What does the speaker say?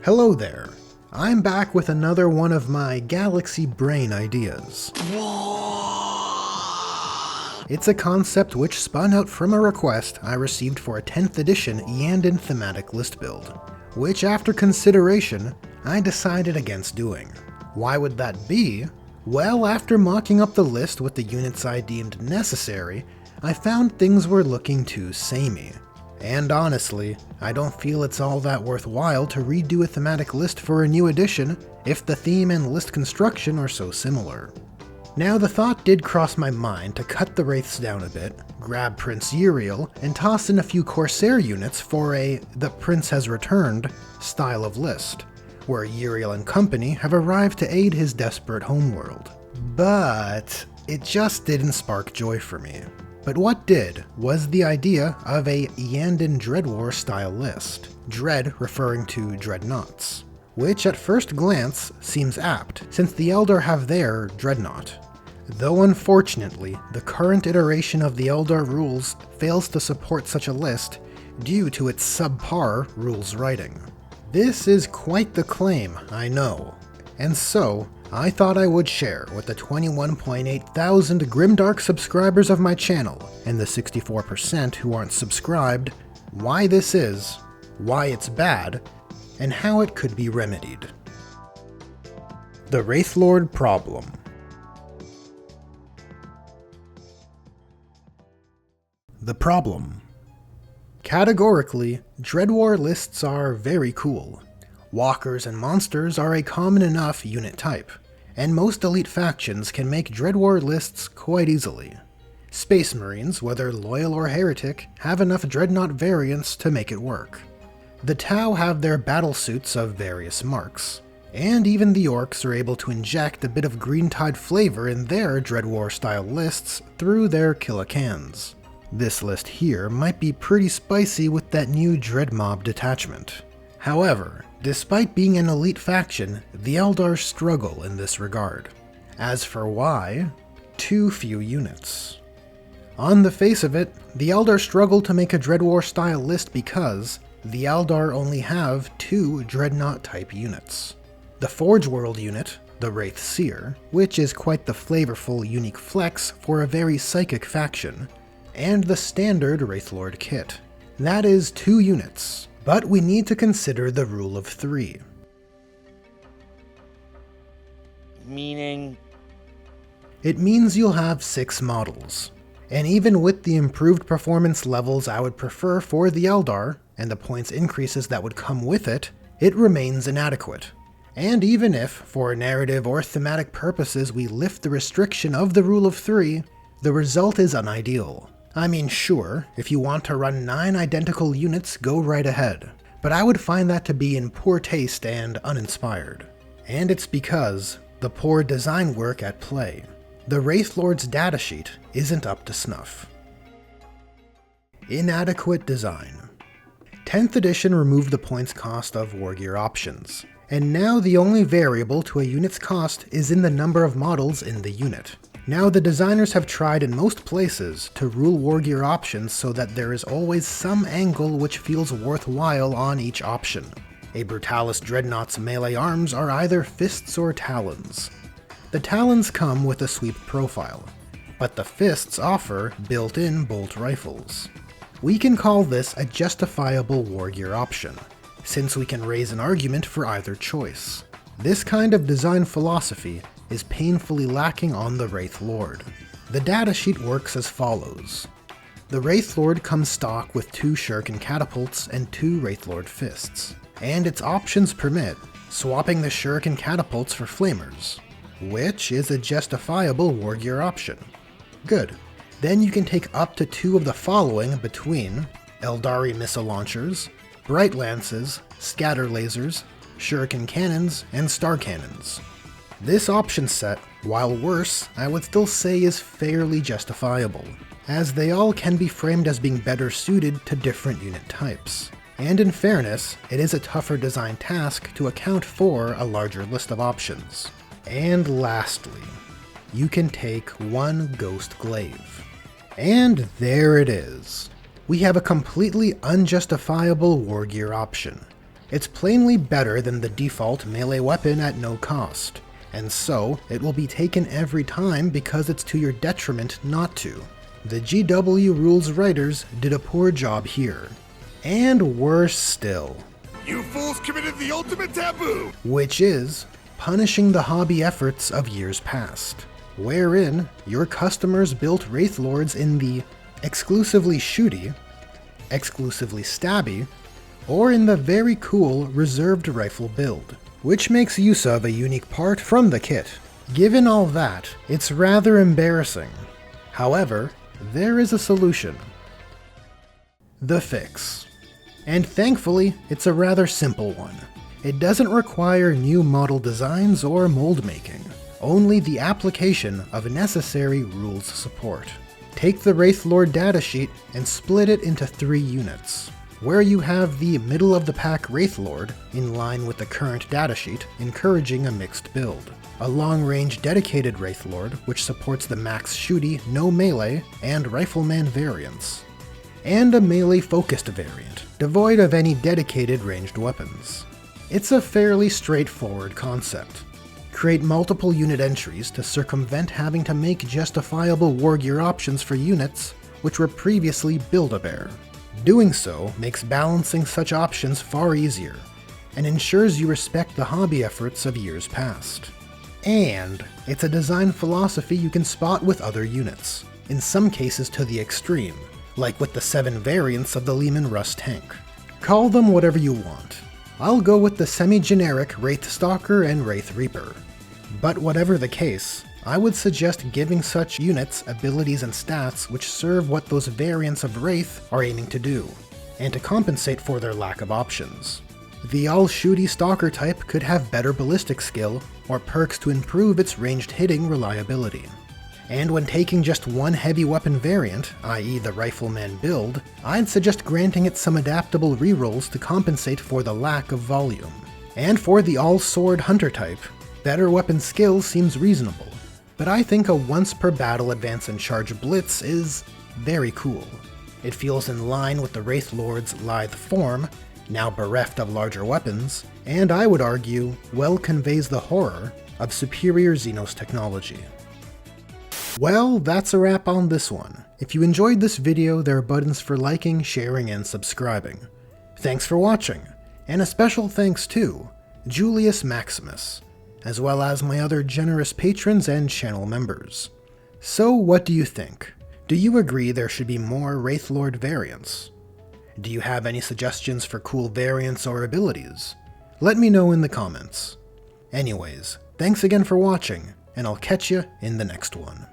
Hello there. I'm back with another one of my galaxy brain ideas. It's a concept which spun out from a request I received for a 10th edition Eandon thematic list build, which after consideration, I decided against doing. Why would that be? Well, after mocking up the list with the units I deemed necessary, I found things were looking too samey. And honestly, I don't feel it's all that worthwhile to redo a thematic list for a new edition if the theme and list construction are so similar. Now the thought did cross my mind to cut the Wraiths down a bit, grab Prince Uriel, and toss in a few Corsair units for a "the Prince has returned" style of list, where Uriel and company have arrived to aid his desperate homeworld. But it just didn't spark joy for me. But what did was the idea of a Eandon Dread War style list, Dread referring to dreadnoughts, which at first glance seems apt, since the Eldar have their dreadnought. Though unfortunately, the current iteration of the Eldar rules fails to support such a list due to its subpar rules writing. This is quite the claim, I know, and so I thought I would share with the 21.8 thousand grimdark subscribers of my channel, and the 64% who aren't subscribed, why this is, why it's bad, and how it could be remedied. The Wraithlord Problem. The problem. Categorically, Dread War lists are very cool. Walkers and monsters are a common enough unit type, and most elite factions can make Dread War lists quite easily. Space Marines, whether loyal or heretic, have enough Dreadnought variants to make it work. The Tau have their battle suits of various marks, and even the Orcs are able to inject a bit of Greentide flavor in their Dread War style lists through their Killicans. This list here might be pretty spicy with that new Dread Mob detachment. However, despite being an elite faction, the Eldar struggle in this regard. As for why, too few units. On the face of it, the Eldar struggle to make a Dread War style list because the Eldar only have 2 Dreadnought type units. The Forge World unit, the Wraith Seer, which is quite the flavorful unique flex for a very psychic faction, and the standard Wraithlord kit. That is 2 units. But we need to consider the rule of 3. Meaning? It means you'll have 6 models. And even with the improved performance levels I would prefer for the Eldar, and the points increases that would come with it, it remains inadequate. And even if, for narrative or thematic purposes, we lift the restriction of the rule of 3, the result is unideal. I mean, sure, if you want to run 9 identical units, go right ahead, but I would find that to be in poor taste and uninspired. And it's because the poor design work at play. The Wraithlord's datasheet isn't up to snuff. Inadequate design. 10th edition removed the points cost of wargear options, and now the only variable to a unit's cost is in the number of models in the unit. Now the designers have tried in most places to rule wargear options so that there is always some angle which feels worthwhile on each option. A Brutalis Dreadnought's melee arms are either fists or talons. The talons come with a sweep profile, but the fists offer built-in bolt rifles. We can call this a justifiable wargear option, since we can raise an argument for either choice. This kind of design philosophy is painfully lacking on the Wraithlord. The datasheet works as follows. The Wraithlord comes stock with 2 Shuriken catapults and 2 Wraithlord fists, and its options permit swapping the Shuriken catapults for flamers, which is a justifiable wargear option. Good. Then you can take up to 2 of the following between Aeldari missile launchers, Bright Lances, Scatter Lasers, Shuriken cannons, and Star Cannons. This option set, while worse, I would still say is fairly justifiable, as they all can be framed as being better suited to different unit types. And in fairness, it is a tougher design task to account for a larger list of options. And lastly, you can take 1 Ghost Glaive. And there it is. We have a completely unjustifiable wargear option. It's plainly better than the default melee weapon at no cost, and so it will be taken every time because it's to your detriment not to. The GW rules writers did a poor job here. And worse still. You fools committed the ultimate taboo! Which is punishing the hobby efforts of years past, wherein your customers built Wraithlords in the exclusively shooty, exclusively stabby, or in the very cool reserved rifle build, which makes use of a unique part from the kit. Given all that, it's rather embarrassing. However, there is a solution. The fix. And thankfully, it's a rather simple one. It doesn't require new model designs or mold making, only the application of necessary rules support. Take the Wraithlord datasheet and split it into 3 units, where you have the middle-of-the-pack Wraithlord, in line with the current datasheet, encouraging a mixed build. A long-range dedicated Wraithlord, which supports the max shooty, no melee, and rifleman variants. And a melee-focused variant, devoid of any dedicated ranged weapons. It's a fairly straightforward concept. Create multiple unit entries to circumvent having to make justifiable war gear options for units which were previously Build-A-Bear. Doing so makes balancing such options far easier, and ensures you respect the hobby efforts of years past. And it's a design philosophy you can spot with other units, in some cases to the extreme, like with the 7 variants of the Leman Russ tank. Call them whatever you want. I'll go with the semi-generic Wraith Stalker and Wraith Reaper. But whatever the case, I would suggest giving such units abilities and stats which serve what those variants of Wraith are aiming to do, and to compensate for their lack of options. The all-shooty Stalker type could have better ballistic skill, or perks to improve its ranged hitting reliability. And when taking just one heavy weapon variant, i.e. the Rifleman build, I'd suggest granting it some adaptable rerolls to compensate for the lack of volume. And for the all-sword Hunter type, better weapon skill seems reasonable, but I think a once per battle advance and charge blitz is very cool. It feels in line with the Wraithlord's lithe form, now bereft of larger weapons, and I would argue, well conveys the horror of superior Xenos technology. Well, that's a wrap on this one. If you enjoyed this video, there are buttons for liking, sharing, and subscribing. Thanks for watching, and a special thanks to Julius Maximus, as well as my other generous patrons and channel members. So what do you think? Do you agree there should be more Wraithlord variants? Do you have any suggestions for cool variants or abilities? Let me know in the comments. Anyways, thanks again for watching, and I'll catch you in the next one.